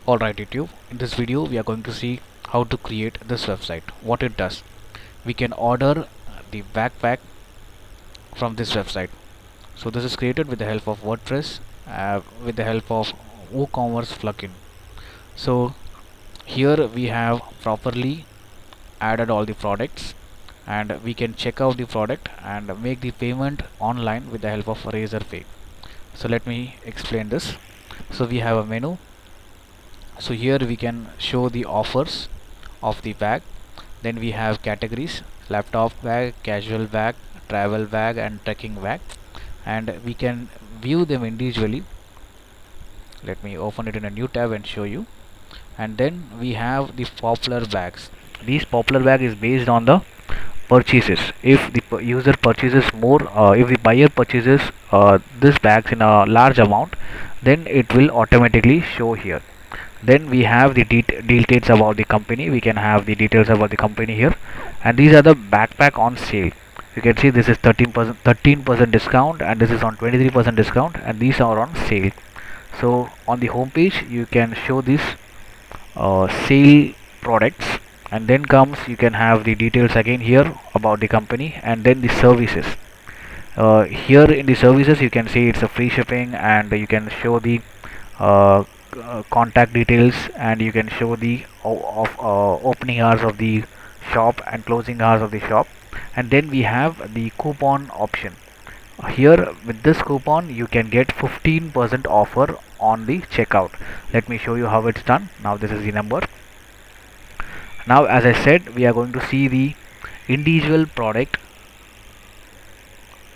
Alright YouTube, in this video we are going to see how to create this website. What it does, we can order the backpack from this website. So this is created with the help of WordPress, with the help of Woocommerce Plugin. So here we have properly added all the products, and we can check out the product and make the payment online with the help of Razorpay. So let me explain this. So we have a menu. So here we can show the offers of the bag. Then we have categories: laptop bag, casual bag, travel bag, and trekking bag, and we can view them individually. Let me open it in a new tab and show you. And then we have the popular bags. These popular bag is based on the purchases. If the user purchases more, if the buyer purchases this bags in a large amount, then it will automatically show here. Then we have the details about the company. We can have the details about the company here, and these are the backpack on sale. You can see this is 13% discount, and this is on 23% discount, and these are on sale. So on the home page you can show these sale products, and then comes you can have the details again here about the company, and then the services. Here in the services you can see it's a free shipping, and you can show the uh, contact details, and you can show the opening hours of the shop and closing hours of the shop. And then we have the coupon option. Here with this coupon you can get 15% offer on the checkout. Let me show you how it's done. Now this is the number. Now as I said, we are going to see the individual product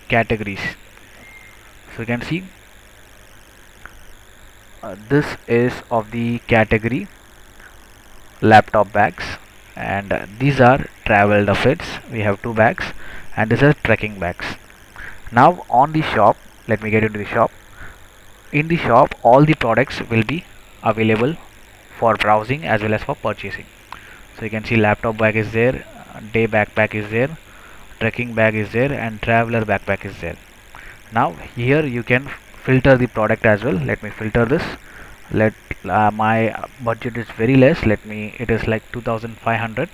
categories. So you can see this is of the category laptop bags, and these are travel outfits. We have two bags, and this is trekking bags. Now on the shop, let me get into the shop. In the shop all the products will be available for browsing as well as for purchasing. So you can see laptop bag is there, day backpack is there, trekking bag is there, and traveler backpack is there. Now here you can filter the product as well. Let me filter this. Let my budget is very less. Let me, it is like 2500.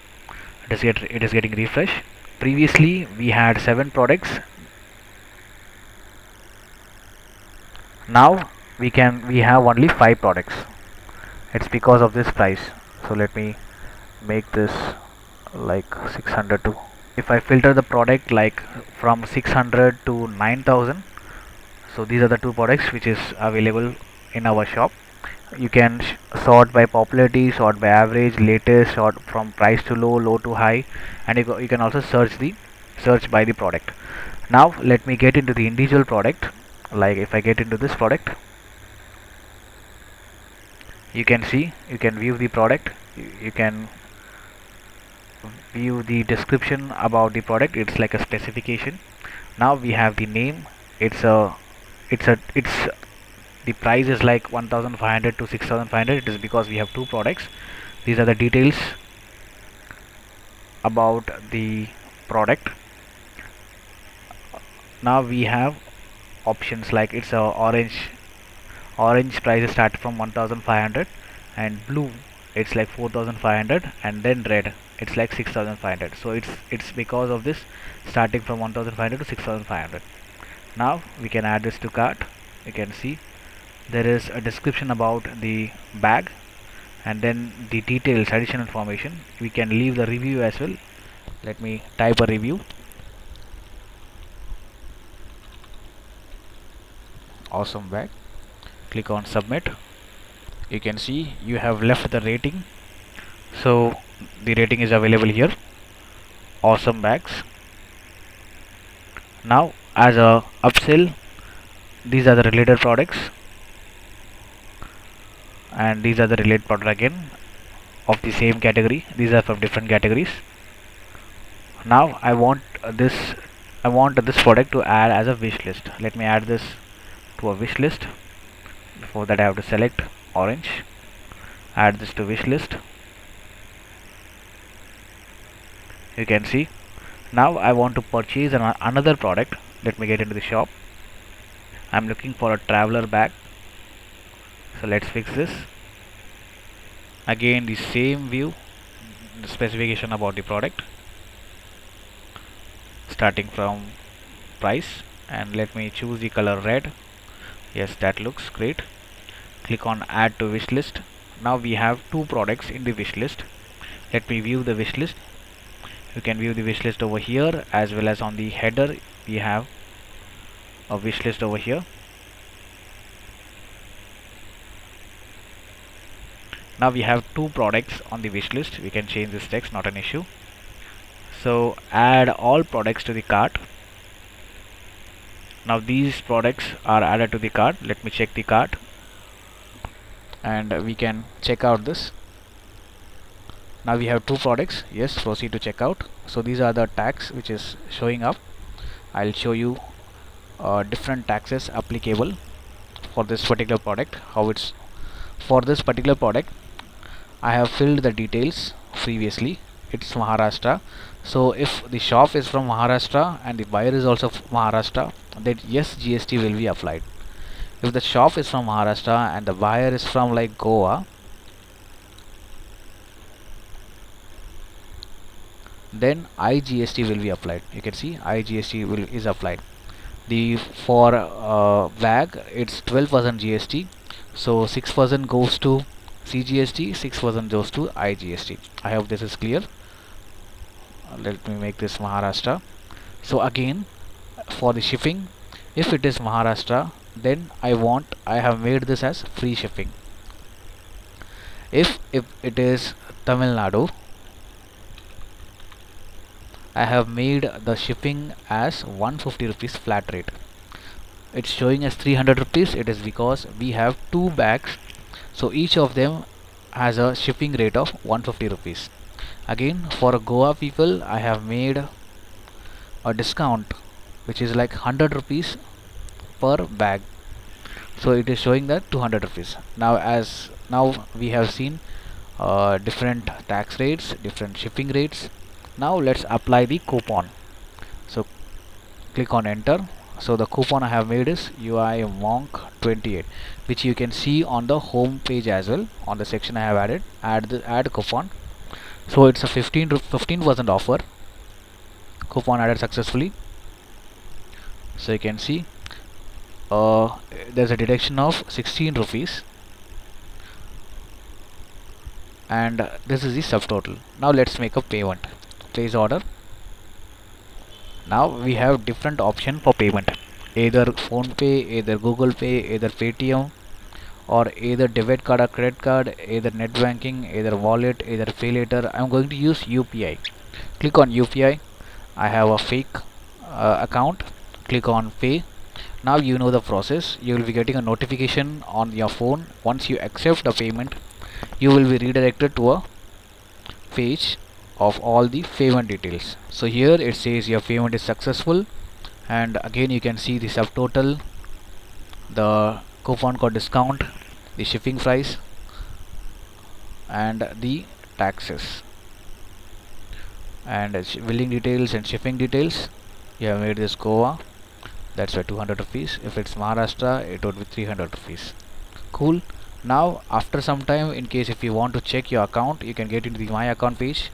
It is getting refresh. Previously we had 7 products. Now we have only 5 products. It's because of this price. So let me make this like 600 to, if I filter the product like from 600 to 9000. So these are the 2 products which is available in our shop. You can sort by popularity, sort by average, latest, sort from price to low, low to high, and you can also search by the product. Now let me get into the individual product. Like if I get into this product, you can see, you can view the product, you can view the description about the product. It's like a specification. Now we have the name. It's the price is like 1500 to 6500. It is because we have 2 products. These are the details about the product. Now we have options like it's a orange prices start from 1500, and blue it's like 4500, and then red it's like 6500. So it's because of this, starting from 1500 to 6500. Now we can add this to cart. You can see there is a description about the bag, and then the details, additional information. We can leave the review as well. Let me type a review. Awesome bag. Click on submit. You can see you have left the rating, so the rating is available here. Awesome bags. Now as a upsell, these are the related products, and these are the related product again of the same category. These are from different categories. Now I want this product to add as a wish list. Let me add this to a wish list. Before that I have to select orange, add this to wish list. You can see now I want to purchase another product. Let me get into the shop. I'm looking for a traveler bag, so let's fix this. Again the same view, the specification about the product, starting from price, and let me choose the color red. Yes, that looks great. Click on add to wish list. Now we have two products in the wish list. Let me view the wish list. You can view the wish list over here, as well as on the header we have a wish list over here. Now we have two products on the wish list. We can change this text, not an issue. So add all products to the cart. Now these products are added to the cart. Let me check the cart, and we can check out this. Now we have two products. Yes, proceed to checkout. So these are the tags which is showing up. I'll show you different taxes applicable for this particular product. How it's for this particular product, I have filled the details previously. It's Maharashtra. So if the shop is from Maharashtra and the buyer is also from Maharashtra, then yes, GST will be applied. If the shop is from Maharashtra and the buyer is from like Goa, then IGST will be applied. You can see IGST is applied. The for bag it's 12% GST, so 6% goes to CGST, 6% goes to IGST. I hope this is clear. Let me make this Maharashtra. So again, for the shipping, if it is Maharashtra, then I have made this as free shipping. If it is Tamil Nadu, I have made the shipping as 150 rupees flat rate. It's showing as 300 rupees. It is because we have two bags, so each of them has a shipping rate of 150 rupees. Again, for Goa people, I have made a discount which is like 100 rupees per bag, so it is showing that 200 rupees. Now we have seen different tax rates, different shipping rates. Now let's apply the coupon. So click on enter. So the coupon I have made is UI Monk 28, which you can see on the home page as well. On the section I have add coupon. So it's a 15% offer. Coupon added successfully. So you can see there's a deduction of 16 rupees, and this is the subtotal. Now let's make a payment. Place order. Now we have different option for payment, either phone pay, either Google Pay, either Paytm, or either debit card or credit card, either net banking, either wallet, either pay later. I'm going to use UPI. Click on UPI. I have a fake account. Click on pay. Now you know the process. You will be getting a notification on your phone. Once you accept the payment, you will be redirected to a page of all the payment details. So here it says your payment is successful, and again you can see the subtotal, the coupon code discount, the shipping price, and the taxes, and billing details and shipping details. You have made this Goa, that's why 200 rupees. If it's Maharashtra, it would be 300 rupees. Cool. Now after some time, in case if you want to check your account, you can get into the my account page,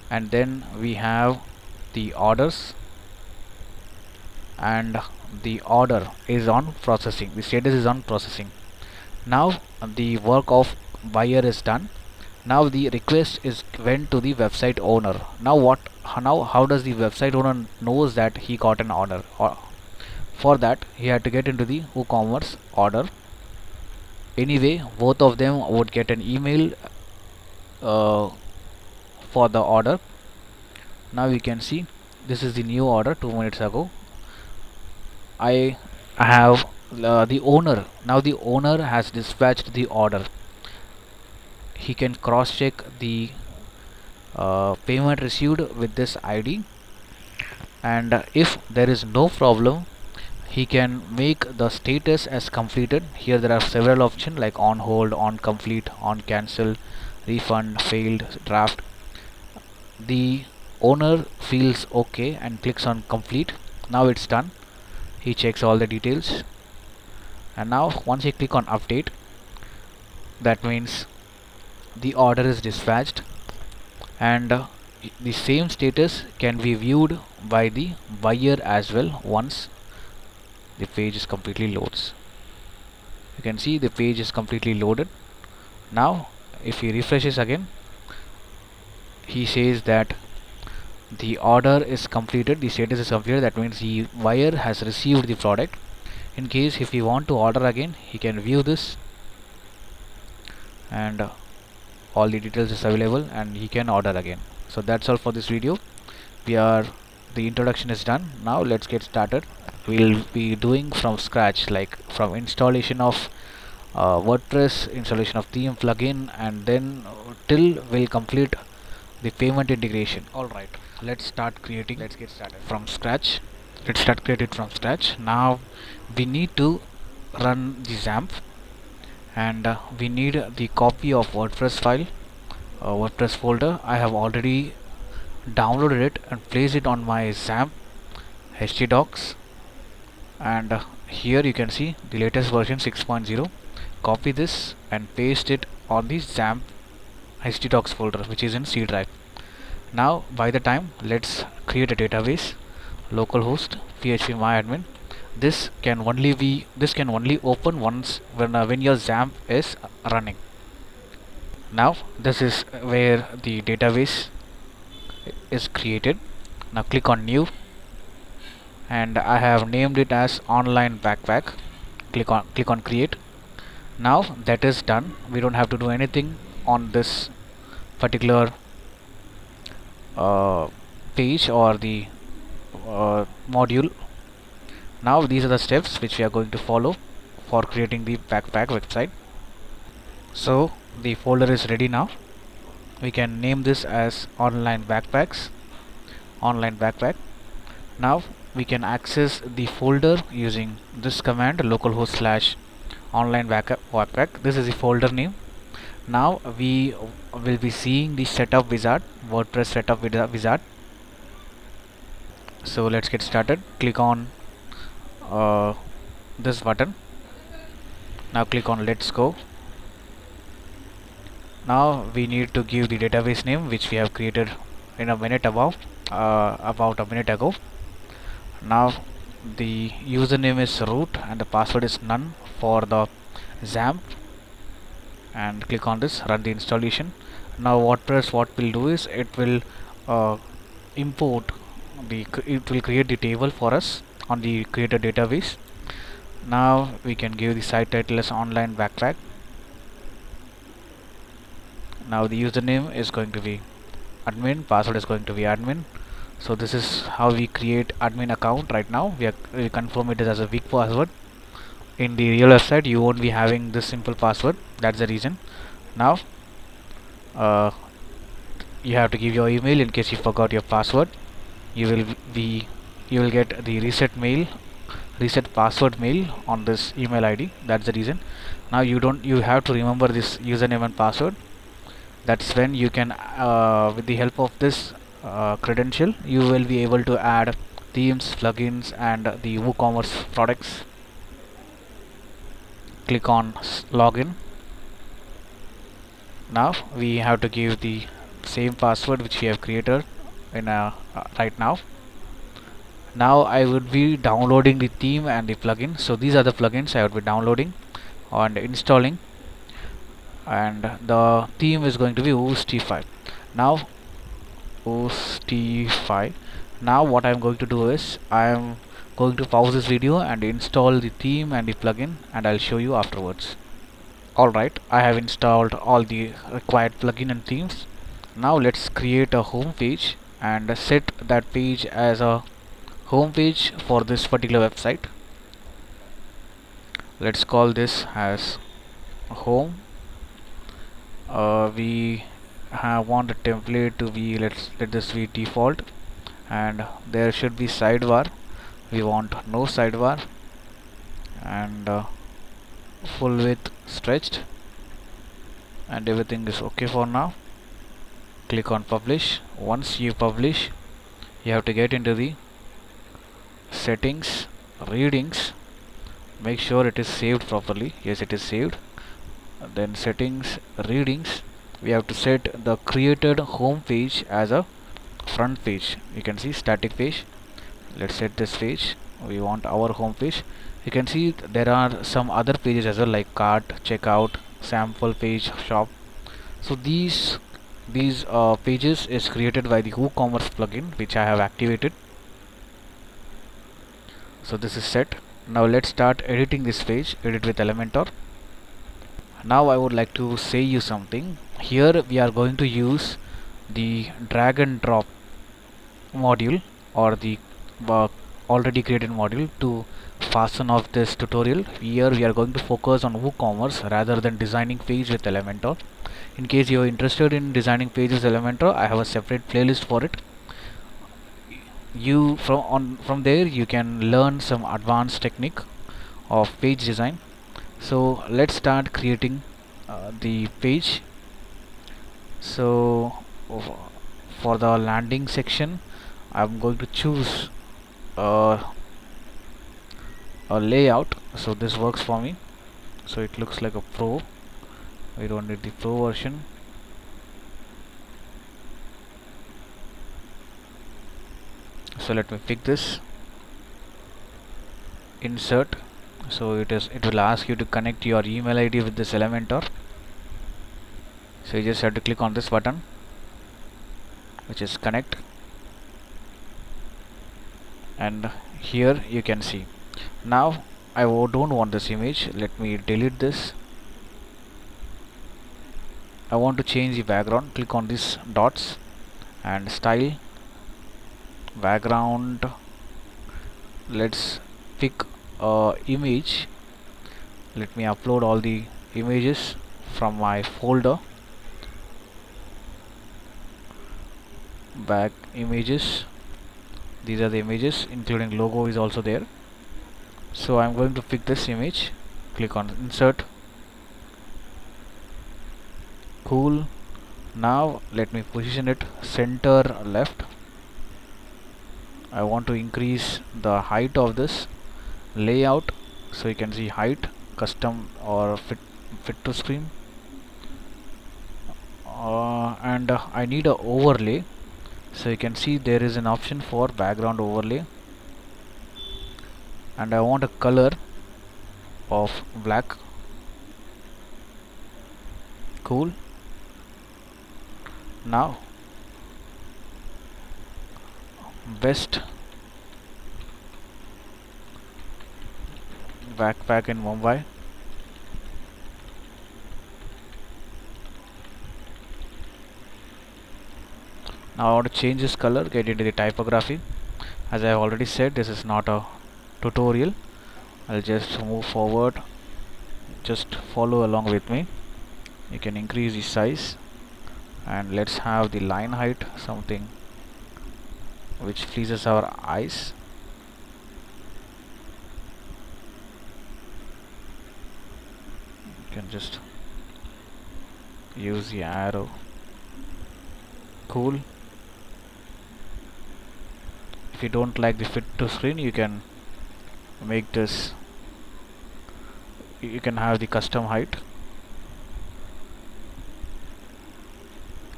and then we have the orders, and the order is on processing. The status is on processing. Now the work of buyer is done. Now the request is went to the website owner. Now how does the website owner knows that he got an order? Or for that he had to get into the WooCommerce order. Anyway, both of them would get an email for the order. Now you can see this is the new order 2 minutes ago. I have the owner. Now the owner has dispatched the order. He can cross check the payment received with this ID, and if there is no problem, he can make the status as completed. Here there are several options like on hold, on complete, on cancel, refund, failed, draft. The owner feels okay and clicks on complete. Now it's done. He checks all the details, and now once you click on update, that means the order is dispatched, and the same status can be viewed by the buyer as well once the page is completely loads. You can see the page is completely loaded. Now if he refreshes again, he says that the order is completed, the status is completed. That means the buyer has received the product. In case if you want to order again, he can view this, and all the details is available, and he can order again. So that's all for this video. The introduction is done. Now let's get started. We'll be doing from scratch, like from installation of WordPress, installation of theme plugin, and then till we'll complete the payment integration. All right, let's get started from scratch. Let's start creating from scratch. Now we need to run the XAMPP, and we need the copy of WordPress file, WordPress folder. I have already downloaded it and placed it on my XAMPP htdocs, and here you can see the latest version 6.0. Copy this and paste it on the XAMPP htdocs folder, which is in C drive. Now by the time, let's create a database, localhost phpMyAdmin. This can only open once when your XAMPP is running. Now this is where the database is created. Now click on new, and I have named it as online backpack. Click on create. Now that is done. We don't have to do anything on this particular page or the module. Now these are the steps which we are going to follow for creating the backpack website. So the folder is ready now. We can name this as online backpack. Now we can access the folder using this command, localhost / online backpack. This is the folder name. Now we will be seeing the setup wizard, WordPress setup wizard. So let's get started. Click on this button. Now click on let's go. Now we need to give the database name, which we have created in a minute about a minute ago. Now the username is root and the password is none for the XAMPP, and click on this, run the installation. Now WordPress, what will do is it will create the table for us on the created database. Now we can give the site title as online backpack. Now the username is going to be admin, password is going to be admin. So this is how we create admin account. Right now we confirm it as a weak password. In the real website you won't be having this simple password, that's the reason. Now you have to give your email in case you forgot your password. You will get the reset password mail on this email ID, that's the reason. Now you have to remember this username and password. That's when you can with the help of this credential, you will be able to add themes, plugins, and the WooCommerce products. Click on login. Now we have to give the same password which we have created in right now. Now I would be downloading the theme and the plugin. So these are the plugins I would be downloading and installing, and the theme is going to be woostify. Now woostify. Now what I am going to do is I am going to pause this video and install the theme and the plugin, and I'll show you afterwards. Alright, I have installed all the required plugin and themes. Now let's create a home page and set that page as a home page for this particular website. Let's call this as home. We want the template to be, let this be default, and there should be sidebar. We want no sidebar, and full width stretched, and everything is okay for now. Click on publish. Once you publish, you have to get into the settings, readings, make sure it is saved properly. Yes, it is saved. Then settings, readings, we have to set the created home page as a front page. You can see static page. Let's set this page. We want our home page. You can see there are some other pages as well, like cart, checkout, sample page, shop. So these pages is created by the WooCommerce plugin, which I have activated. So this is set. Now let's start editing this page. Edit with Elementor. Now I would like to say you something. Here we are going to use the drag and drop module, or the already created module, to fasten off this tutorial. Here we are going to focus on WooCommerce rather than designing page with Elementor. In case you are interested in designing pages with Elementor, I have a separate playlist for it. You from there you can learn some advanced technique of page design. So let's start creating the page. So for the landing section, I'm going to choose a layout. So this works for me. So it looks like a pro. We don't need the pro version. So let me pick this. Insert. So it will ask you to connect your email ID with this Elementor. So you just have to click on this button, which is connect, and here you can see. Now I don't want this image. Let me delete this. I want to change the background. Click on these dots and style, background. Let's pick a image. Let me upload all the images from my folder. Back images. These are the images, including logo is also there. So I'm going to pick this image. Click on insert. Cool. Now let me position it center left. I want to increase the height of this layout. So you can see height, custom or fit to screen. And I need a overlay. So you can see there is an option for background overlay, and I want a color of black. Cool. Now best backpack in Mumbai. Now I want to change this color, get into the typography. As I have already said, this is not a tutorial. I'll just move forward. Just follow along with me. You can increase the size, and let's have the line height something which pleases our eyes. You can just use the arrow. Cool. If you don't like the fit to screen, you can make this, you can have the custom height.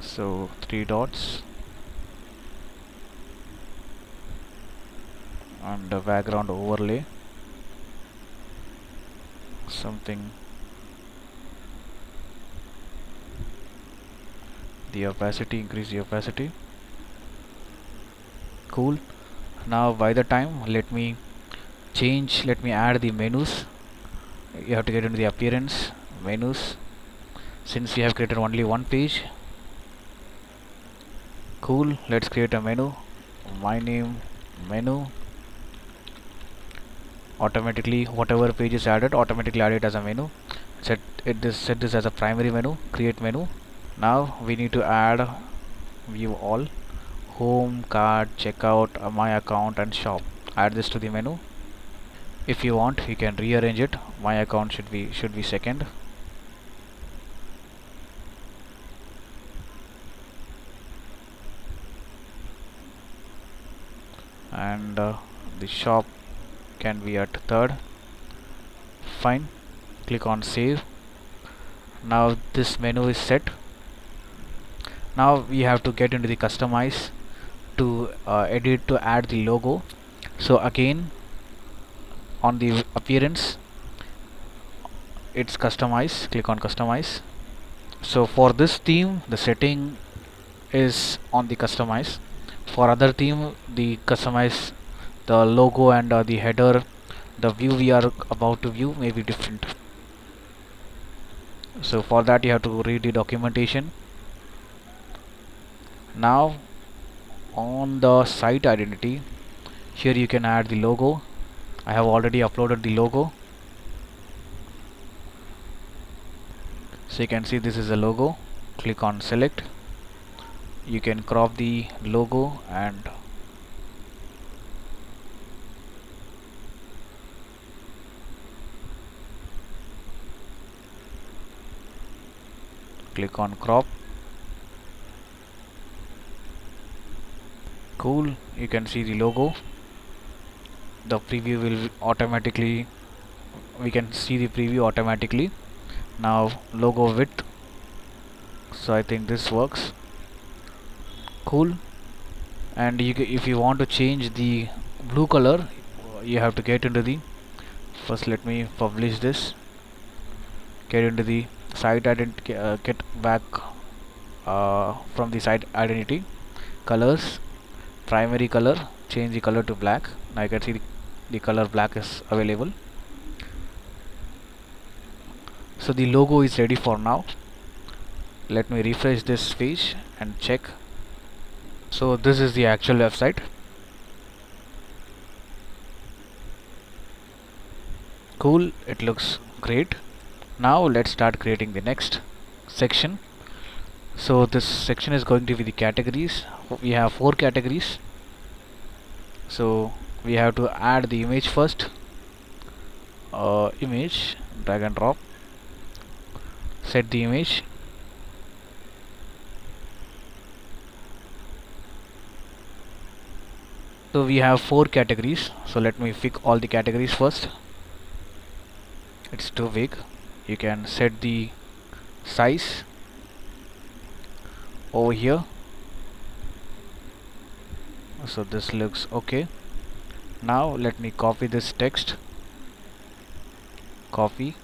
So 3 dots and the background overlay, something, the opacity, increase the opacity. Cool. Now by the time, let me add the menus. You have to get into the appearance, menus, since we have created only one page. Cool. Let's create a menu. My name, menu. Automatically whatever page is added, automatically add it as a menu. Set this as a primary menu. Create menu. Now we need to add view all, home, cart, checkout, my account, and shop. Add this to the menu. If you want, you can rearrange it. My account should be second. And the shop can be at third. Fine. Click on save. Now this menu is set. Now we have to get into the customize to edit to add the logo. So again, on the appearance, it's customize, click on customize. So for this theme, the setting is on the customize. For other theme, the customize, the logo and the header, the view we are about to view may be different. So for that you have to read the documentation. Now on the site identity, here you can add the logo. I have already uploaded the logo, so you can see this is a logo. Click on select. You can crop the logo and click on crop. Cool, you can see the logo. The preview will automatically, we can see the preview automatically. Now logo width, so I think this works. Cool. And if you want to change the blue color, you have to get into the, first let me publish this, get into the site identity, get back from the site identity, colors, primary color, change the color to black. Now you can see the color black is available. So the logo is ready for now. Let me refresh this page and check. So this is the actual website. Cool, it looks great. Now let's start creating the next section. So this section is going to be the categories. We have 4 categories. So we have to add the image first. Image, drag and drop, set the image. So we have 4 categories. So let me pick all the categories first. It's too big. You can set the size over here. So this looks okay. Now let me copy this text, copy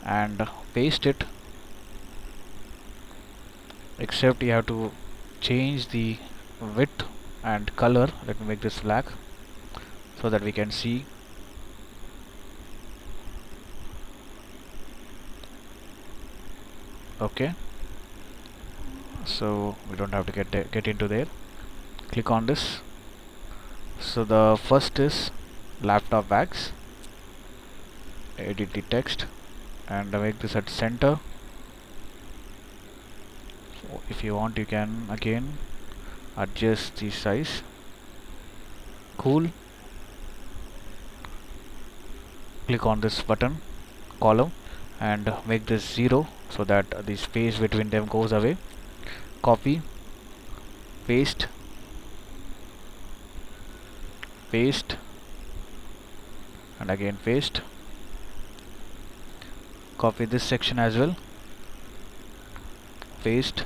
and paste it, except you have to change the width and color. Let me make this black so that we can see. Okay, so we don't have to get into there. Click on this. So the first is laptop bags. Edit the text and make this at center. So if you want, you can again adjust the size. Cool. Click on this button, column, and make this 0 so that the space between them goes away. Copy, paste, paste, and again paste. Copy this section as well, paste,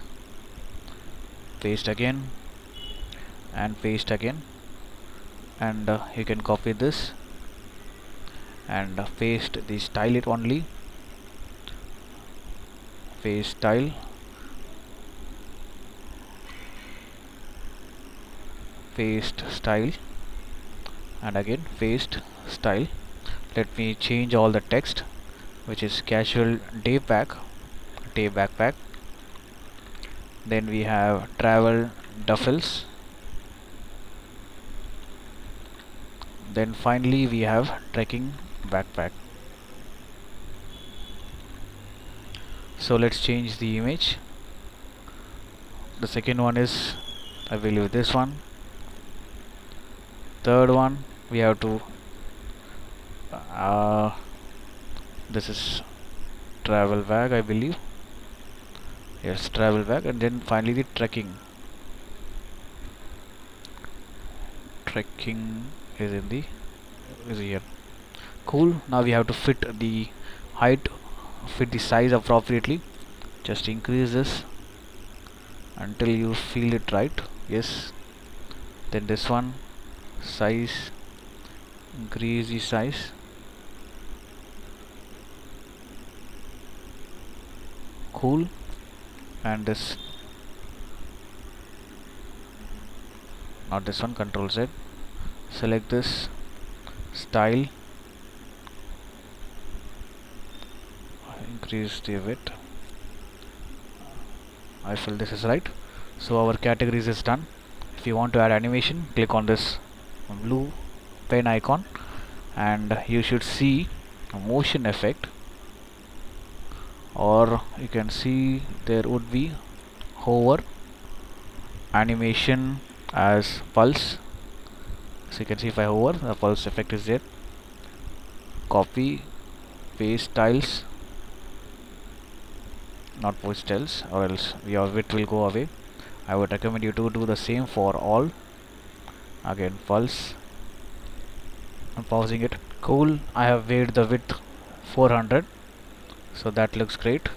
paste again, and paste again. And you can copy this and paste the style it only. Paste style, paste style, and again paste style. Let me change all the text, which is casual day backpack. Then we have travel duffels. Then finally we have trekking backpack. So let's change the image. The second one is, I believe, this one. Third one we have to this is travel bag, I believe. Yes, travel bag. And then finally the trekking is in the here. Cool. Now we have to fit the height, fit the size appropriately. Just increase this until you feel it right. Yes, then this one, size, increase the size. Cool. And this, not this one, Control Z, select this, style, increase the width. I feel this is right. So our categories is done. If you want to add animation, click on this blue pen icon and you should see a motion effect, or you can see there would be hover, animation as pulse. So you can see if I hover, the pulse effect is there. Copy, paste styles, not post styles, or else your width will go away. I would recommend you to do the same for all. Again, pulse. I'm pausing it. Cool. I have made the width 400, so that looks great.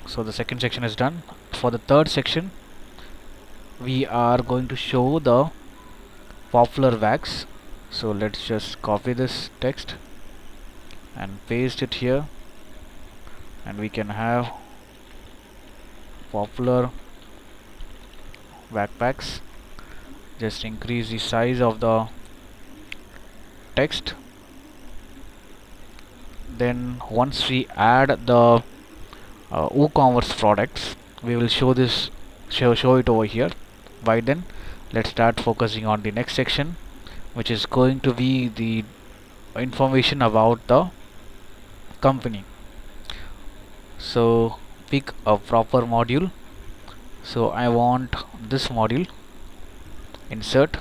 So the second section is done. For the third section, we are going to show the popular wax. So let's just copy this text and paste it here, and we can have popular backpacks. Just increase the size of the text. Then once we add the WooCommerce products, we will show it over here. By then, let's start focusing on the next section, which is going to be the information about the company. So pick a proper module. So I want this module, insert.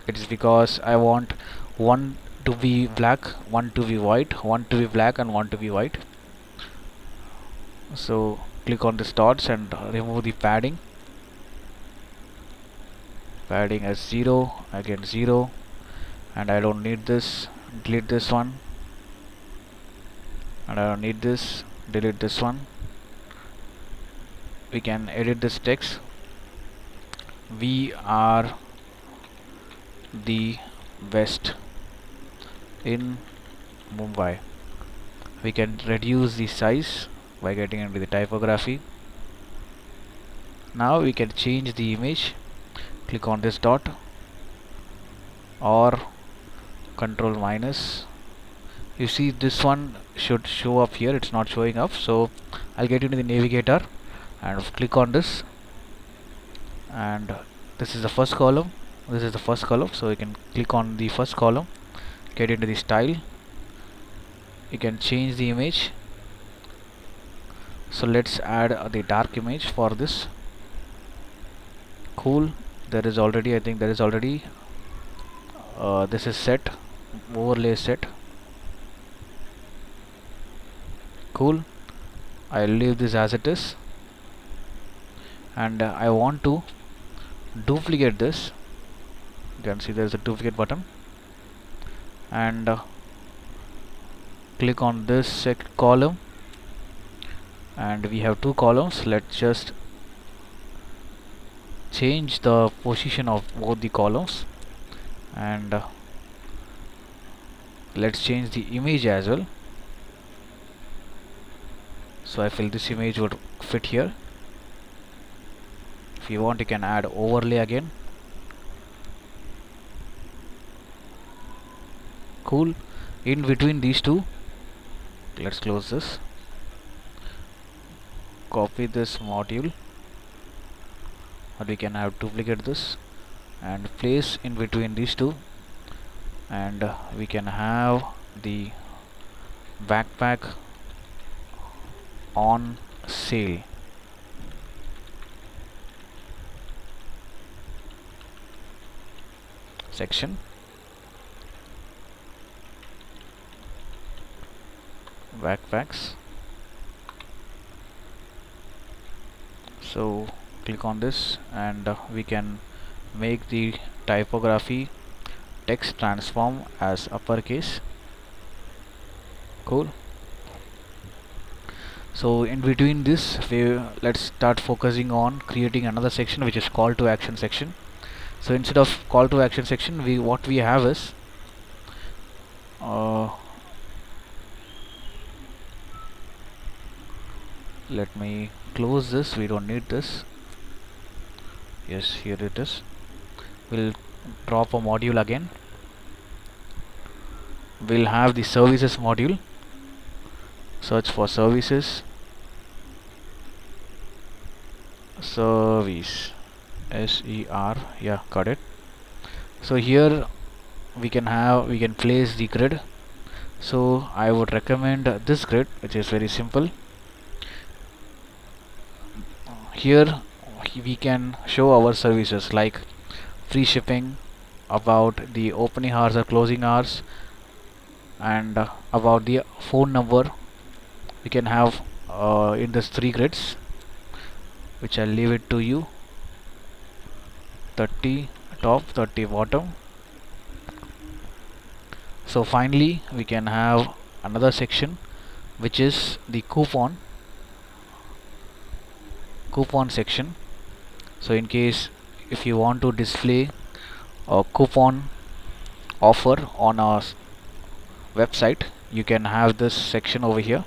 It is because I want one to be black, one to be white, one to be black and one to be white. So click on the dots and remove the padding as 0, again 0, and I don't need this, delete this one, and I don't need this, delete this one. We can edit this text. We are the best in Mumbai. We can reduce the size by getting into the typography. Now we can change the image. Click on this dot or control minus. You see this one should show up here, it's not showing up, so I'll get into the navigator and click on this, and this is the first column, this is the first column, so you can click on the first column, get into the style, you can change the image. So let's add the dark image for this. Cool. There is already, I think there is already this is set, overlay set. Cool. I'll leave this as it is, and I want to duplicate this. You can see there is a duplicate button, and click on this column, and we have two columns. Let's just change the position of both the columns, and let's change the image as well. So I feel this image would fit here. If you want, you can add overlay again. Cool. In between these two, let's close this, copy this module, or we can have duplicate this and place in between these two, and we can have the backpack on sale. Section, backpacks. So click on this, and we can make the typography text transform as uppercase. Cool. So in between this, let's start focusing on creating another section, which is call to action section. So instead of call to action section, what we have is let me close this, we don't need this. Yes, here it is. We'll drop a module again. We'll have the services module. Search for services, service, SER, yeah, got it. So here we can place the grid. So I would recommend this grid, which is very simple. Here we can show our services like free shipping, about the opening hours or closing hours, and about the phone number. We can have in this 3 grids, which I'll leave it to you. 30 top, 30 bottom. So finally we can have another section, which is the coupon section. So in case if you want to display a coupon offer on our website, you can have this section over here.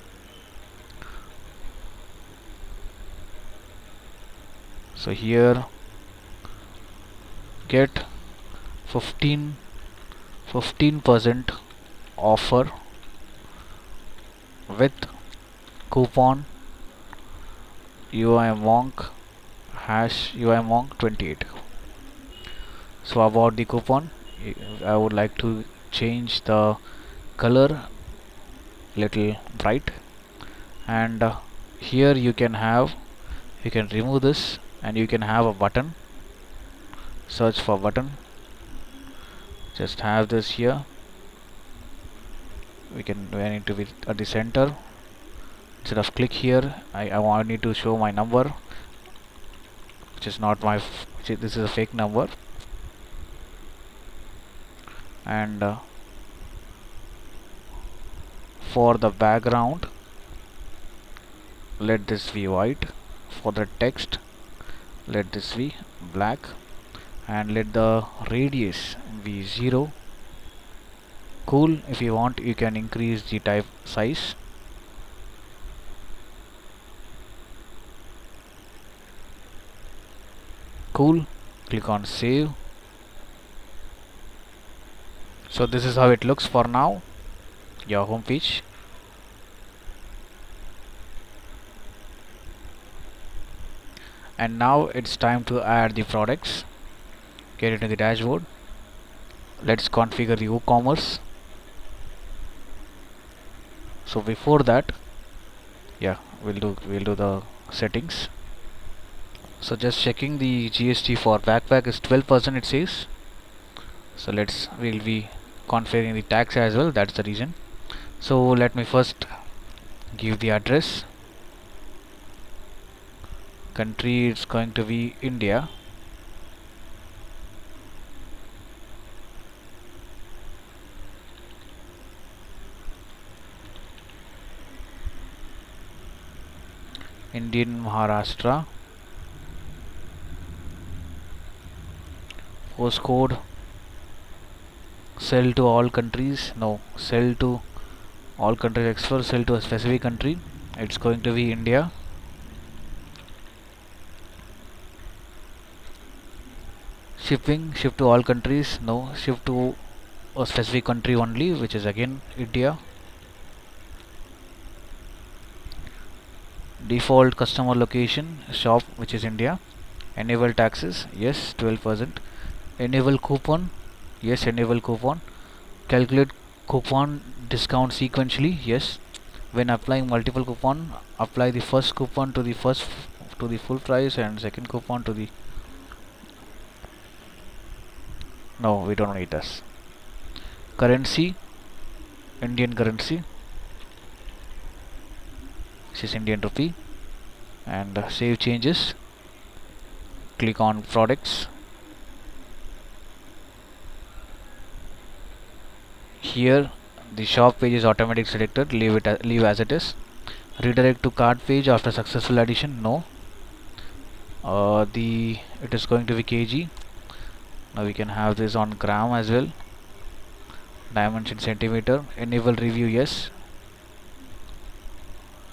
So here, get 15% offer with coupon UIMonk #UIMonk28. So about the coupon, I would like to change the color little bright, and here you can remove this, and you can have a button. Search for button, just have this here. We need to be at the center. Instead of click here, I need to show my number, which is not my this is a fake number. And for the background, let this be white. For the text, let this be black, and let the radius be 0. Cool. If you want, you can increase the type size. Cool. Click on save. So this is how it looks for now, your home page. And now it's time to add the products. Get into the dashboard. Let's configure the WooCommerce. So before that, yeah, we'll do the settings. So just checking the GST for backpack is 12%, it says. So we'll be configuring the tax as well, that's the reason. So let me first give the address. Country, it's going to be India. Indian Maharashtra. Postcode, sell to all countries. No, sell to all countries except sell to a specific country. It's going to be India. Shipping, ship to all countries. No, ship to a specific country only, which is again India. Default customer location, shop, which is India. Enable taxes, yes, 12%. Enable coupon, yes, enable coupon. Calculate coupon discount sequentially, yes. When applying multiple coupon, apply the first coupon to the full price, and second coupon to the no, we don't need this. Currency, Indian currency, which is Indian rupee, and save changes. Click on products. Here the shop page is automatically selected. Leave as it is. Redirect to cart page after successful addition, no. It is going to be kg. Now we can have this on gram as well. Dimension centimeter. Enable review, yes.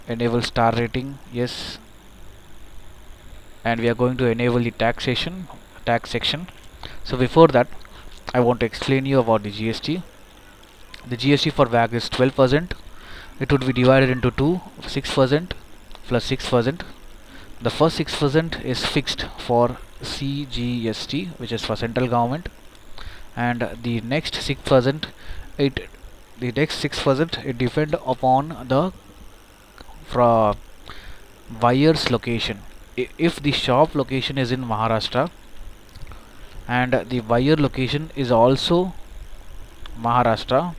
Enable star rating, yes. And we are going to enable the tax section. So before that, I want to explain you about the GST. The GST for VAT is 12%. It would be divided into two, 6% plus 6%. The first 6% is fixed for CGST, which is for central government, and the next 6% it depend upon the buyer's location. If the shop location is in Maharashtra and the buyer location is also Maharashtra,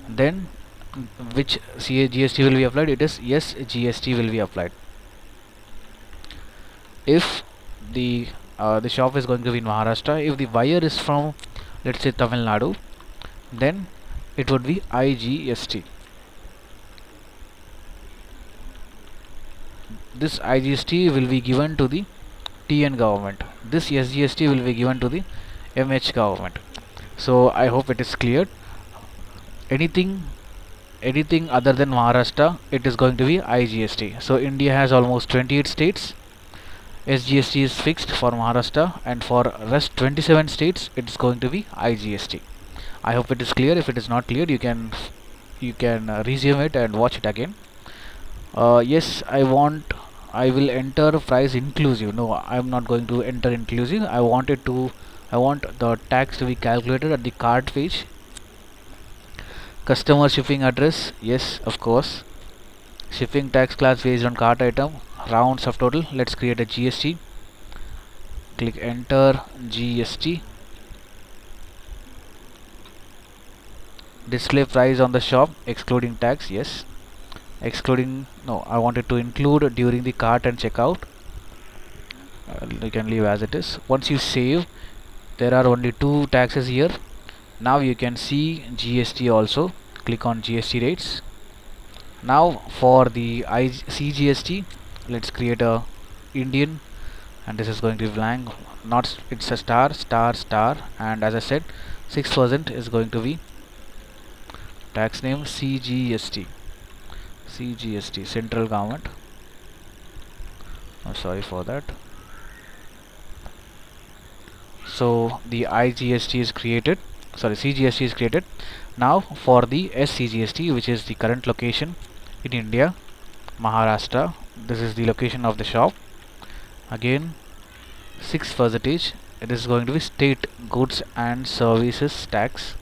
then which GST will be applied? It is yes, GST will be applied. If the shop is going to be in Maharashtra, if the buyer is from, let's say, Tamil Nadu, then it would be IGST. This IGST will be given to the TN government. This SGST will be given to the MH government. So I hope it is clear. Anything other than Maharashtra, it is going to be IGST. So India has almost 28 states. SGST is fixed for Maharashtra, and for rest 27 states it is going to be IGST. I hope it is clear. If it is not clear, you can resume it and watch it again. Yes, I will enter price inclusive. No, I am not going to enter inclusive. I want the tax to be calculated at the cart page. Customer shipping address, yes, of course. Shipping tax class based on cart item. Round subtotal. Let's create a GST. Click enter GST. Display price on the shop excluding tax, yes. Excluding, no, I wanted to include during the cart and checkout. You can leave as it is. Once you save, there are only two taxes here. Now you can see GST also. Click on GST rates. Now for the CGST, let's create a Indian, and this is going to be blank. Not, it's a star, and as I said, 6% is going to be tax name CGST. Central government. Oh, sorry for that. So the CGST is created. Now for the SCGST, which is the current location in India, Maharashtra. This is the location of the shop. Again, 6%. It is going to be state goods and services tax,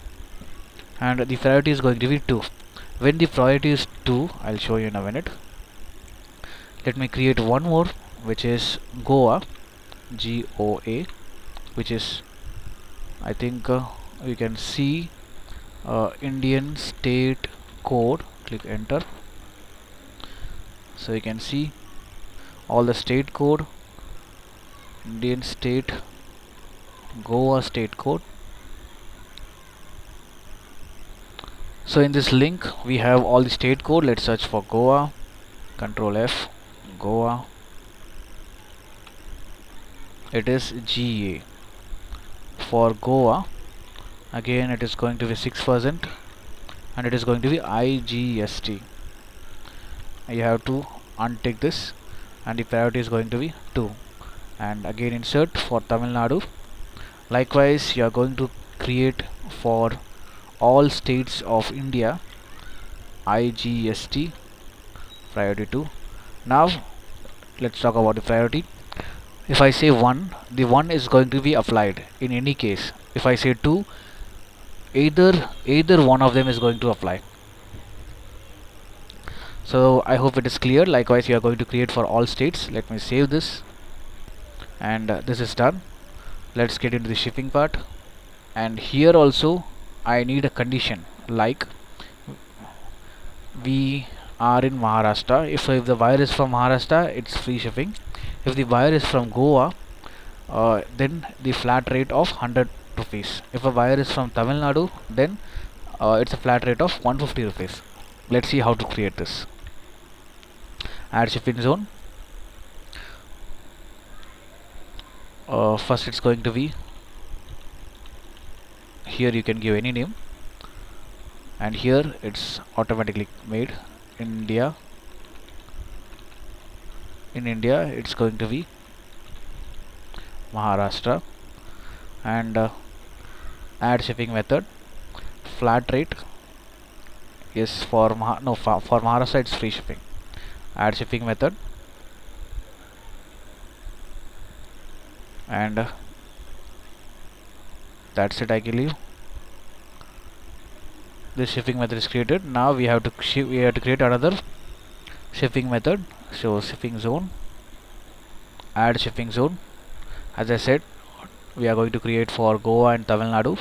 and the priority is going to be 2. When the priority is 2, I'll show you in a minute. Let me create one more, which is Goa, GOA, which is, I think you can see Indian state code. Click enter. So you can see all the state code, Indian state, Goa state code. So in this link we have all the state code. Let's search for Goa. Control F, Goa. It is GA. For Goa, again it is going to be 6%, and it is going to be IGST. You have to untick this, and the priority is going to be 2. And again insert for Tamil Nadu. Likewise, you are going to create for all states of India IGST priority 2. Now let's talk about the priority. If I say 1, the 1 is going to be applied in any case. If I say 2, either one of them is going to apply. So I hope it is clear. Likewise, you are going to create for all states. Let me save this, and this is done. Let's get into the shipping part. And here also I need a condition, like we are in Maharashtra. If the buyer is from Maharashtra, it's free shipping. If the buyer is from Goa, then the flat rate of 100 rupees. If a buyer is from Tamil Nadu, then it's a flat rate of 150 rupees. Let's see how to create this. add shipping zone. First it's going to be, here you can give any name, and here it's automatically made India. In India it's going to be Maharashtra, and add shipping method, flat rate. Yes, for for Maharashtra it's free shipping. Add shipping method, and that's it, I believe. This shipping method is created. Now we have to create another shipping method. So shipping zone, add shipping zone. As I said, we are going to create for Goa and Tamil Nadu.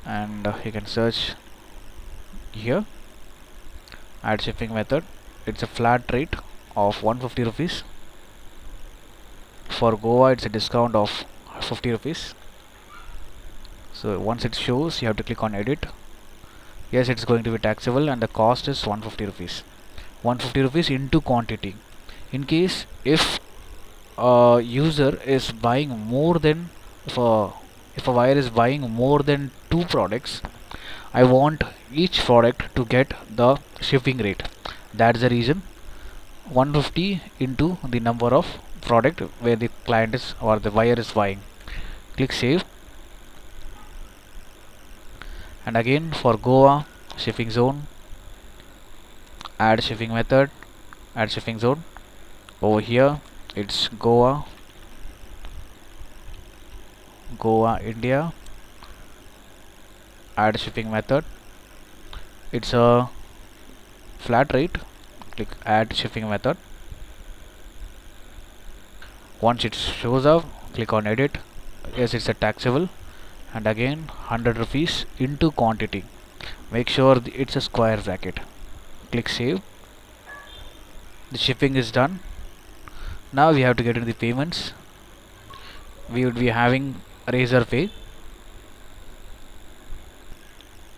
And you can search here, add shipping method. It's a flat rate of 150 rupees. For Goa it's a discount of 50 rupees. So once it shows, you have to click on edit. Yes, it's going to be taxable, and the cost is 150 rupees. 150 rupees into quantity. In case if a user is buying more than, if a buyer is buying more than 2 products, I want each product to get the shipping rate. That's the reason 150 into the number of product where the client is or the buyer is buying. Click save. And again for Goa, shipping zone, add shipping method, add shipping zone. Over here it's Goa, India, add shipping method. It's a flat rate. Click add shipping method. Once it shows up, click on edit. Yes, it's a taxable, and again 100 rupees into quantity. Make sure it's a square bracket. Click save. The shipping is done. Now we have to get into the payments. We would be having Razorpay.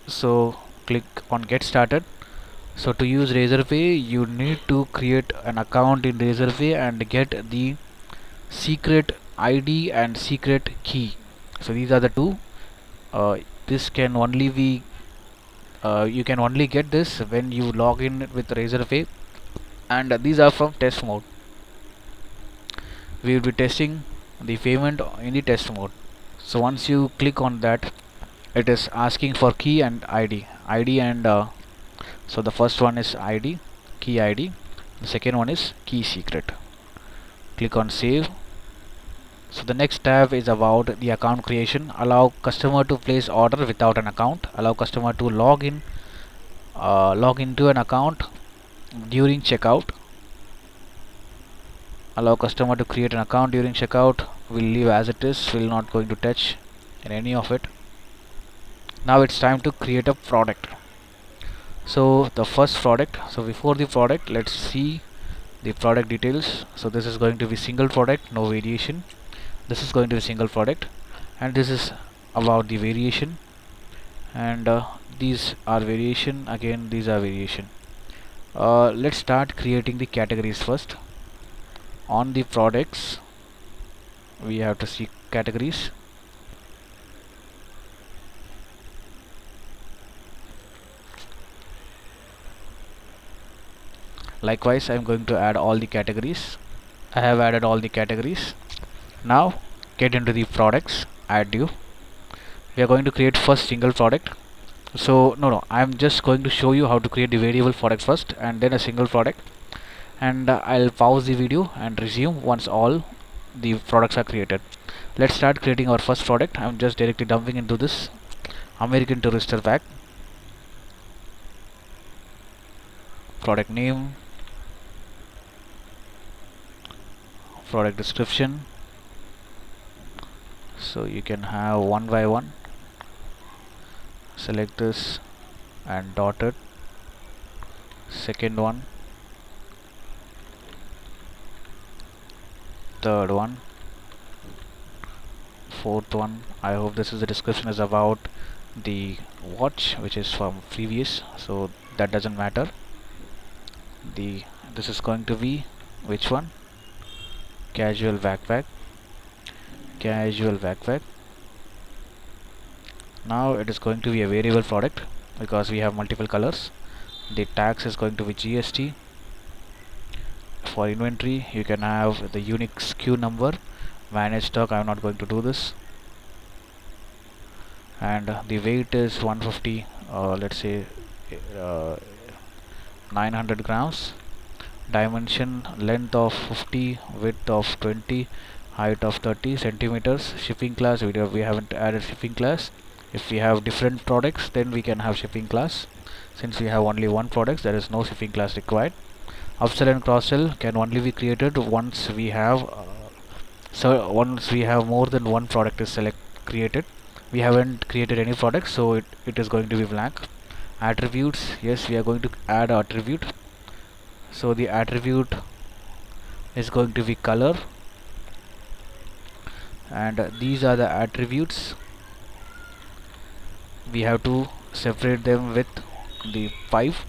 So click on get started. So to use Razorpay, you need to create an account in Razorpay and get the secret ID and secret key. So these are the two. This can only be you can only get this when you log in with Razorpay, and these are from test mode. We will be testing the payment in the test mode. So once you click on that, it is asking for key and ID. And so the first one is ID, key ID. The second one is key secret. Click on save. So the next tab is about the account creation. Allow customer to place order without an account. Allow customer to log into an account during checkout. Allow customer to create an account during checkout. We'll leave as it is. We're not going to touch in any of it. Now it's time to create a product. So the first product. So before the product, let's see the product details. So this is going to be single product, no variation. This is going to be single product, and this is about the variation, and these are variation. Again, these are variation. Let's start creating the categories first. On the products, we have to see categories. Likewise, I am going to add all the categories. I have added all the categories. Now get into the products, add new. We are going to create first single product. So no, I'm just going to show you how to create the variable product first and then a single product, and I'll pause the video and resume once all the products are created. Let's start creating our first product. I'm just directly dumping into this American Tourister bag. Product name, product description. So you can have one by one. Select this and dot it. Second one, third one, fourth one. I hope this is the description is about the watch, which is from previous, so that doesn't matter. This is going to be which one? Casual backpack. Casual backpack. Now it is going to be a variable product because we have multiple colors. The tax is going to be GST. For inventory, you can have the unique SKU number. Manage stock, I'm not going to do this. And the weight is 150, let's say 900 grams. Dimension, length of 50, width of 20, height of 30 centimeters. Shipping class, we haven't added shipping class. If we have different products, then we can have shipping class. Since we have only one product, there is no shipping class required. Upsell and cross sell can only be created once we have more than one product is created. We haven't created any product, so it is going to be blank. Attributes, yes, we are going to add attribute. So the attribute is going to be color, and these are the attributes. We have to separate them with the 5.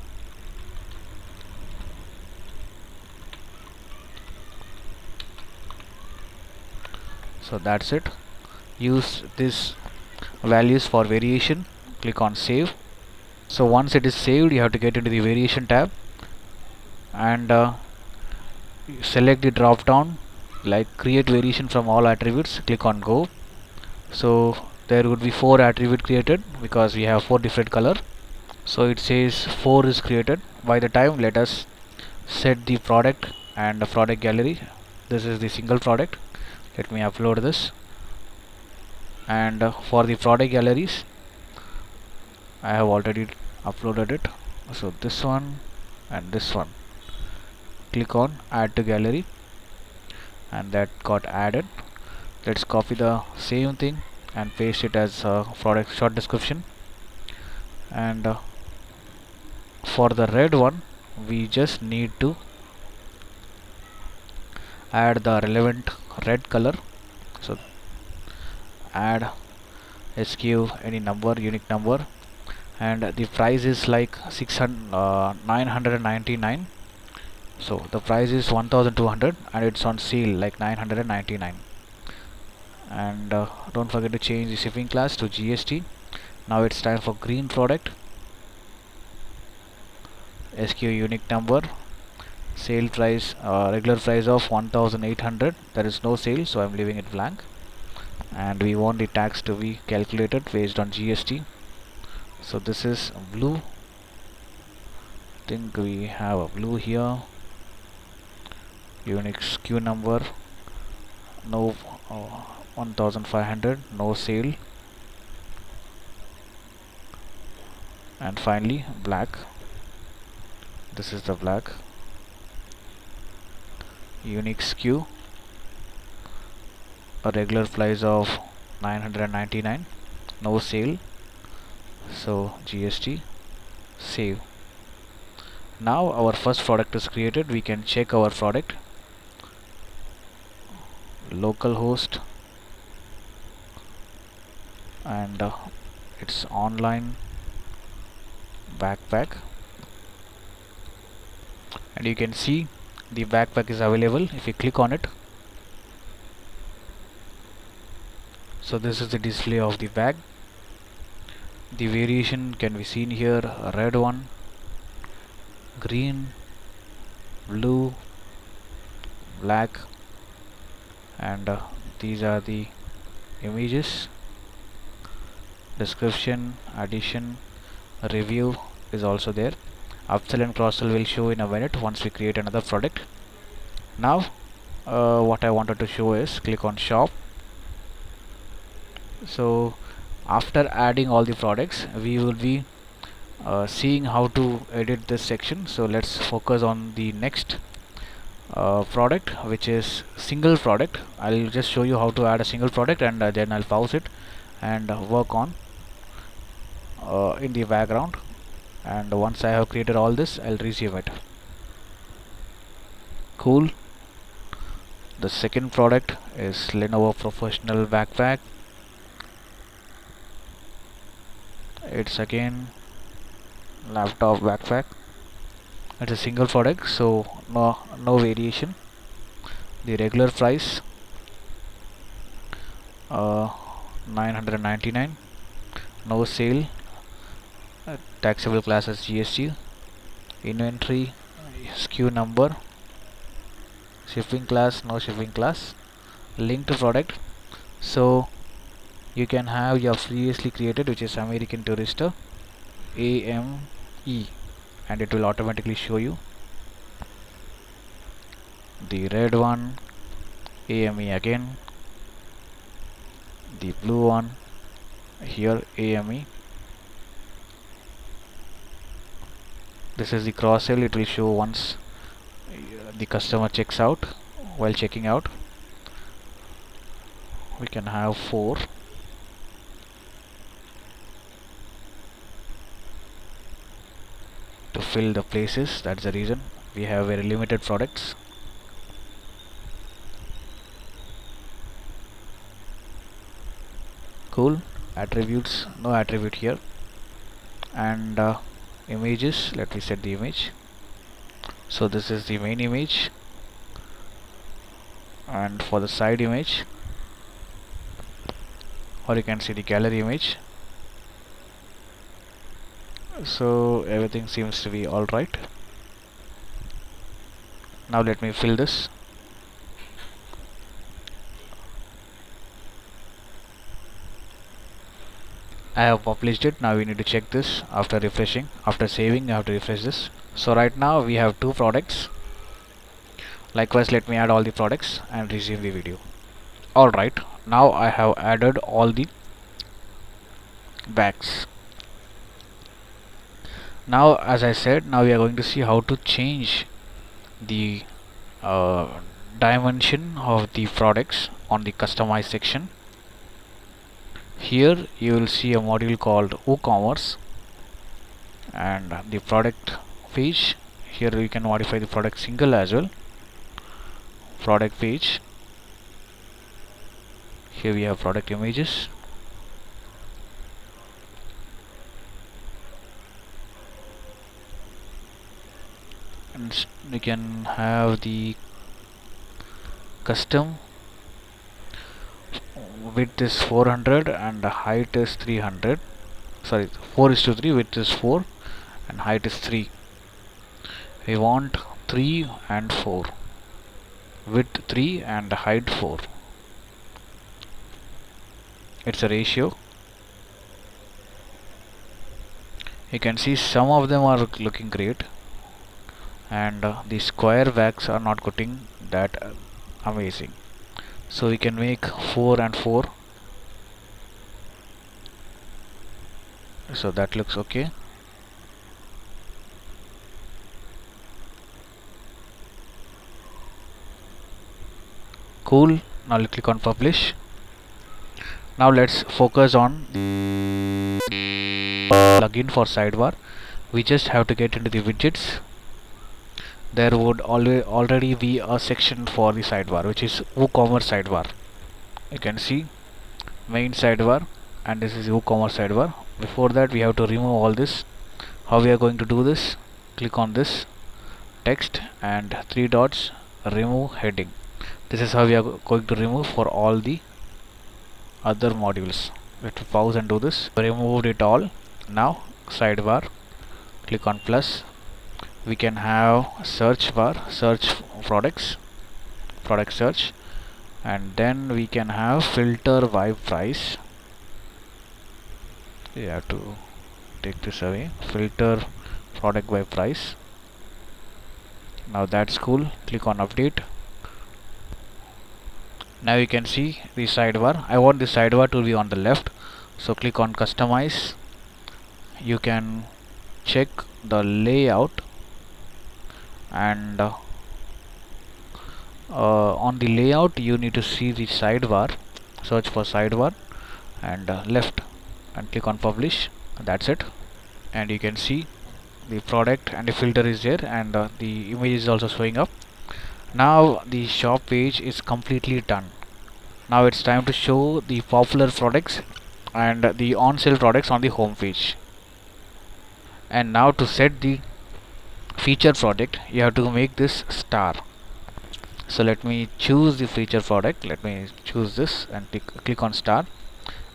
So that's it. Use this values for variation. Click on save. So once it is saved, you have to get into the variation tab and select the drop down like create variation from all attributes. Click on go. So there would be 4 attribute created because we have 4 different color. So it says 4 is created. By the time, let us set the product and the product gallery. This is the single product. Let me upload this. And for the product galleries, I have already uploaded it. So this one and this one. Click on add to gallery, and that got added. Let's copy the same thing and paste it as a product short description. And for the red one, we just need to add the relevant red color. So add SKU any number, unique number, and the price is like 999. So the price is 1200 and it's on sale like 999. And don't forget to change the shipping class to GST. Now it's time for green product. SKU unique number, sale price, regular price of 1800. There is no sale, so I'm leaving it blank. And we want the tax to be calculated based on GST. So this is blue. I think we have a blue here. Unique SKU number, no 1500, no sale. And finally black. This is the black. Unique SKU, a regular price of 999, no sale, so GST, save. Now our first product is created. We can check our product. Localhost, and it's online backpack, and you can see the backpack is available if you click on it. So this is the display of the bag. The variation can be seen here: a red one, green, blue, black, and these are the images. Description, addition, review is also there. Upsell and cross-sell will show in a minute once we create another product. Now what I wanted to show is click on shop. So after adding all the products, we will be seeing how to edit this section. So let's focus on the next product, which is single product. I'll just show you how to add a single product, and then I'll pause it and work on in the background. And once I have created all this, I'll resume it. Cool. The second product is Lenovo Professional Backpack. It's again laptop backpack. It's a single product, so no variation. The regular price 999, no sale, taxable class as GST, inventory, SKU number, shipping class, no shipping class, link to product. So you can have your previously created, which is American Tourister AME, and it will automatically show you. The red one AME again, the blue one here AME. This is the cross sale. It will show once the customer checks out. While checking out, we can have 4. To fill the places. That's the reason we have very limited products. Cool. Attributes, no attribute here. And images, let me set the image. So this is the main image, and for the side image, or you can see the gallery image. So everything seems to be alright. Now let me fill this. I have published it. Now we need to check this after refreshing. After saving, you have to refresh this. So right now we have 2 products. Likewise, let me add all the products and resume the video. Alright, now I have added all the bags. Now, as I said, now we are going to see how to change the dimension of the products on the customize section. Here you will see a module called Woocommerce, and the product page. Here you can modify the product single as well. Product page. Here we have product images. And we can have the custom. Width is 400 and the height is 300. Sorry, 4:3. Width is 4 and height is 3. We want 3 and 4. Width 3 and height 4. It's a ratio. You can see some of them are looking great, and the square bags are not looking that amazing. So we can make 4 and 4. So that looks okay. Cool. Now click on publish. Now let's focus on the plugin for sidebar. We just have to get into the widgets. There would already be a section for the sidebar, which is WooCommerce sidebar. You can see main sidebar, and this is WooCommerce sidebar. Before that, we have to remove all this. How we are going to do this? Click on this text and 3 dots, remove heading. This is how we are going to remove for all the other modules. Let's pause and do this. Removed it all. Now sidebar, click on plus. We can have search bar, search products, product search, and then we can have filter by price. We have to take this away. Filter product by price. Now that's cool. Click on update. Now you can see the sidebar. I want the sidebar to be on the left, so click on customize. You can check the layout, and on the layout you need to see the sidebar. Search for sidebar and left, and click on publish. That's it. And you can see the product and the filter is there, and the image is also showing up. Now the shop page is completely done. Now it's time to show the popular products and the on sale products on the home page. And now to set the feature product, you have to make this star. So let me choose the feature product. Let me choose this and click on star,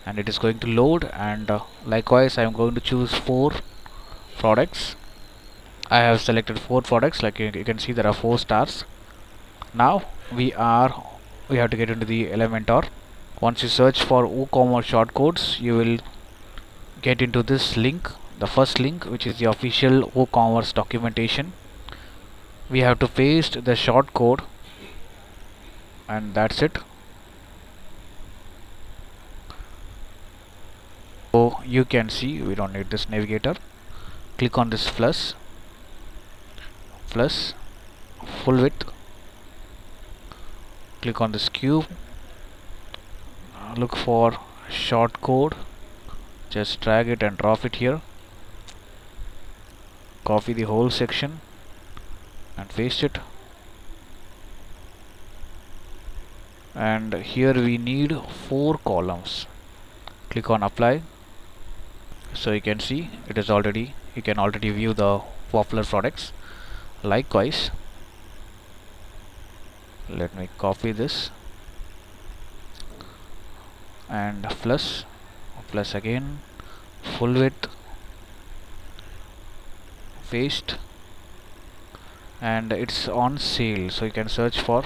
and it is going to load. And likewise, I am going to choose 4 products. I have selected 4 products. Like you can see, there are 4 stars. Now we have to get into the Elementor. Once you search for WooCommerce shortcodes, you will get into this link, the first link, which is the official WooCommerce documentation. We have to paste the shortcode, and that's it. So you can see we don't need this navigator. Click on this plus full width. Click on this cube. Look for shortcode. Just drag it and drop it here. Copy the whole section and paste it. And here we need 4 columns. Click on apply. So you can see it is already, you can already view the popular products. Likewise, let me copy this and plus again, full width, paste, and it's on sale, so you can search for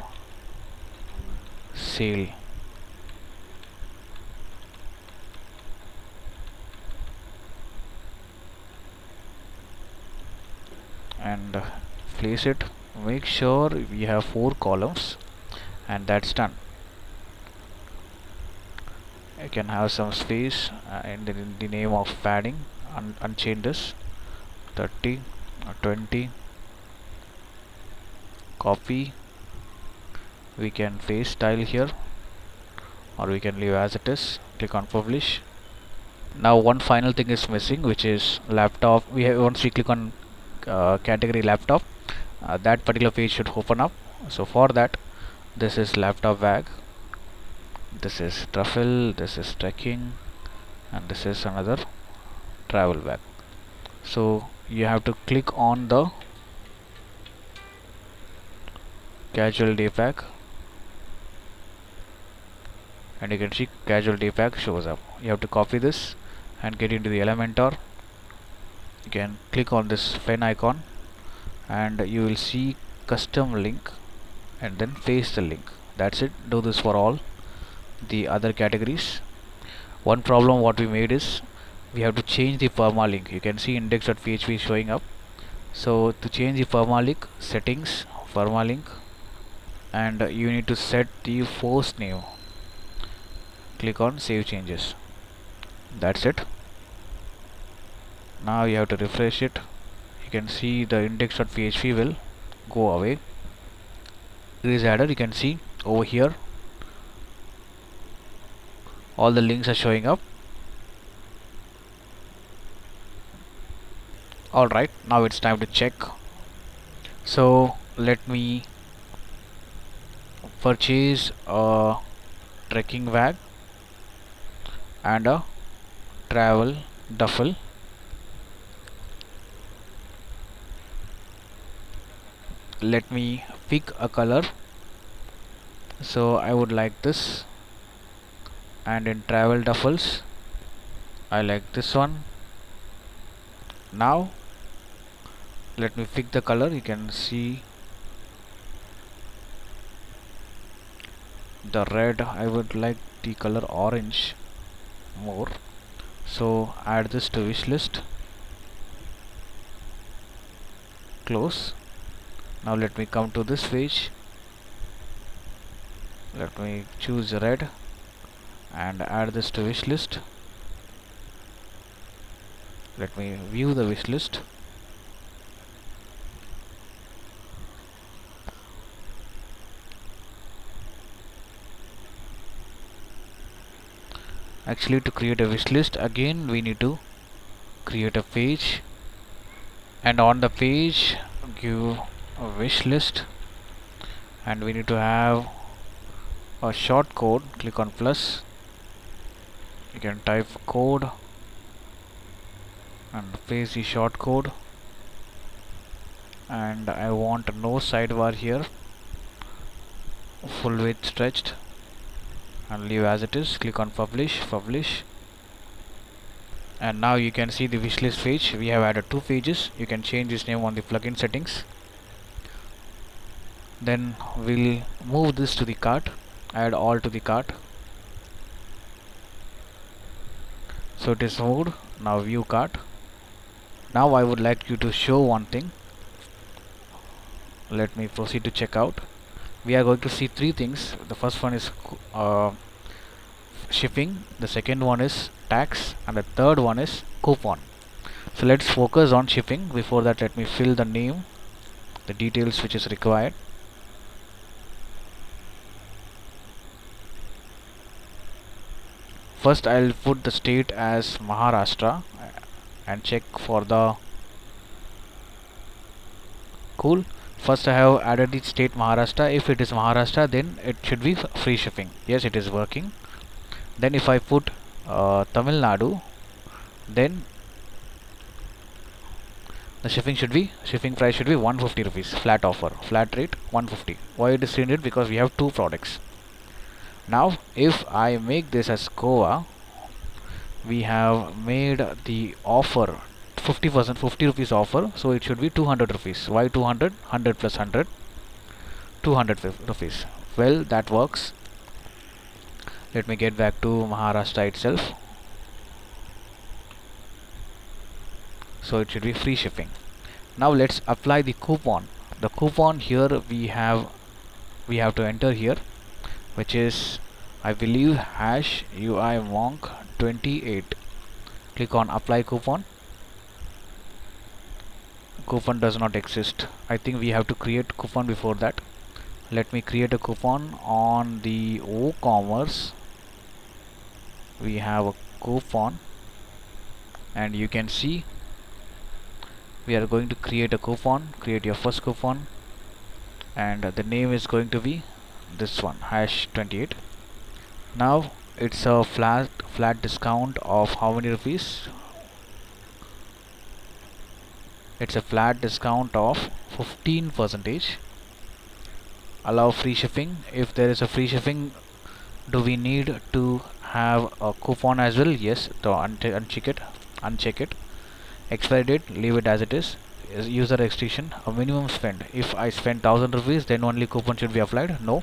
sale. And place it. Make sure we have 4 columns, and that's done. You can have some space in the name of padding. Unchain this 30 or 20. Copy. We can paste style here, or we can leave as it is. Click on publish. Now one final thing is missing, which is laptop. Once we click on category laptop, that particular page should open up. So for that, this is laptop bag, this is truffle, this is trekking, and this is another travel bag. So you have to click on the casual day pack, and you can see casual day pack shows up. You have to copy this and get into the Elementor. You can click on this pen icon, and you will see custom link, and then paste the link. That's it. Do this for all the other categories. One problem what we made is we have to change the permalink. You can see index.php showing up. So to change the permalink, settings, permalink, and you need to set the post name. Click on save changes. That's it. Now you have to refresh it. You can see the index.php will go away. Grease adder, you can see over here all the links are showing up. Alright, now it's time to check. So let me purchase a trekking bag and a travel duffel. Let me pick a color. So I would like this, and in travel duffels I like this one. Now let me pick the color. You can see the red. I would like the color orange more, so add this to wish list. Close. Now let me come to this page. Let me choose red and add this to wish list. Let me view the wish list. Actually, to create a wish list, again we need to create a page, and on the page give a wish list, and we need to have a short code. Click on plus. You can type code and paste the short code, and I want no sidebar here, full width stretched, and leave as it is. Click on publish, and now you can see the wishlist page. We have added 2 pages. You can change this name on the plugin settings. Then we'll move this to the cart, add all to the cart. So it is moved. Now view cart. Now I would like you to show one thing. Let me proceed to checkout. We are going to see 3 things. The first one is shipping, the second one is tax, and the third one is coupon. So let's focus on shipping. Before that, let me fill the name, the details which is required. First I'll put the state as Maharashtra and check for the cool. First I have added the state Maharashtra. If it is Maharashtra, then it should be free shipping. Yes, it is working. Then if I put Tamil Nadu, then the shipping price should be 150 rupees, flat offer, flat rate 150. Why it is 300? Because we have 2 products. Now if I make this as Goa, we have made the offer 50%, 50 rupees offer, so it should be 200 rupees. Why 200? 100 plus 100, 200 rupees. Well, that works. Let me get back to Maharashtra itself. So it should be free shipping. Now let's apply the coupon. The coupon here we have to enter here, which is, I believe, hash UI monk 28. Click on apply coupon. Coupon does not exist. I think we have to create coupon before that. Let me create a coupon on the Woocommerce. We have a coupon, and you can see we are going to create a coupon. Create your first coupon, and the name is going to be this one, hash 28. Now it's a flat discount of how many rupees? It's a flat discount of 15%. Allow free shipping. If there is a free shipping, do we need to have a coupon as well? Yes. So uncheck it. Expiry date, leave it as it is. User restriction, a minimum spend. If I spend 1000 rupees, then only coupon should be applied. No.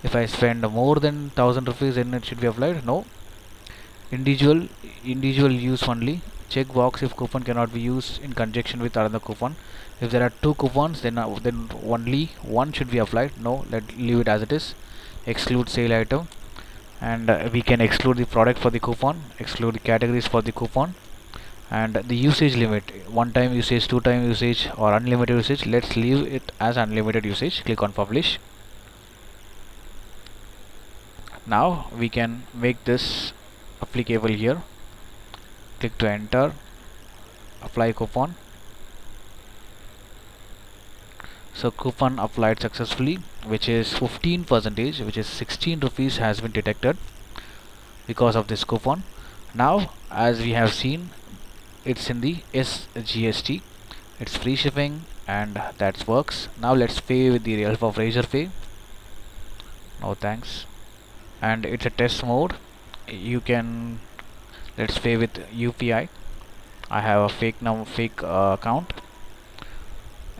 If I spend more than 1000 rupees, then it should be applied. No. Individual use only. Check box if coupon cannot be used in conjunction with another coupon. If there are 2 coupons, then only one should be applied. No, leave it as it is. Exclude sale item, and we can exclude the product for the coupon, exclude the categories for the coupon, and the usage limit, 1-time usage, 2-time usage, or unlimited usage. Let's leave it as unlimited usage. Click on publish. Now we can make this applicable here. Click to enter, apply coupon. So coupon applied successfully, which is 15%, which is 16 rupees has been detected because of this coupon. Now as we have seen, it's in the SGST, it's free shipping, and that works. Now let's pay with the help of Razor Pay. No thanks. And it's a test mode. You can, let's pay with UPI. I have a fake account.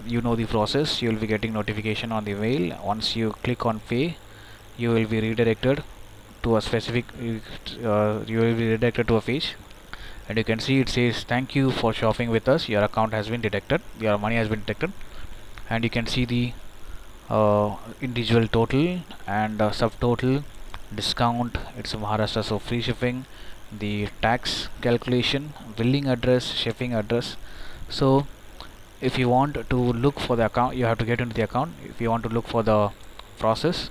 You know the process. You will be getting notification on the mail. Once you click on pay, you will be redirected to a specific you will be redirected to a page, and you can see it says thank you for shopping with us, your account has been detected, your money has been detected. And you can see the individual total and subtotal, discount, it's Maharashtra, so free shipping, the tax calculation, billing address, shipping address. So if you want to look for the account, you have to get into the account. If you want to look for the process,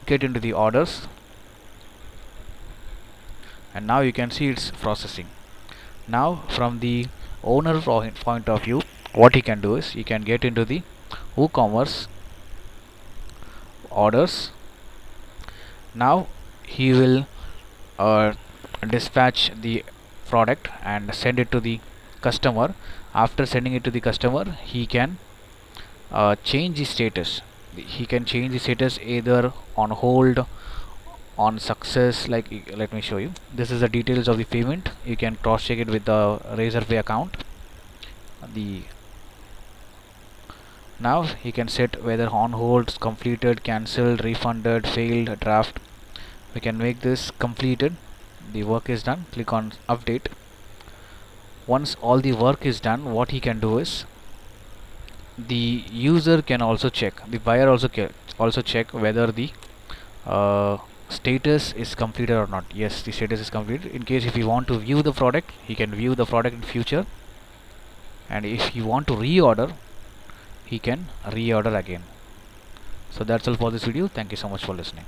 get into the orders, and now you can see it's processing. Now from the owner point of view, what he can do is he can get into the WooCommerce orders. Now he will dispatch the product and send it to the customer. After sending it to the customer, he can change the status. He can change the status either on hold, on success. Like, let me show you. This is the details of the payment. You can cross check it with the Razorpay account. The Now he can set whether on hold, completed, cancelled, refunded, failed, draft. We can make this completed. The work is done. Click on update. Once all the work is done, what he can do is, the user can also check, the buyer also check whether the status is completed or not. Yes, the status is completed. In case if you want to view the product, he can view the product in future, and if you want to reorder, he can reorder again. So that's all for this video. Thank you so much for listening.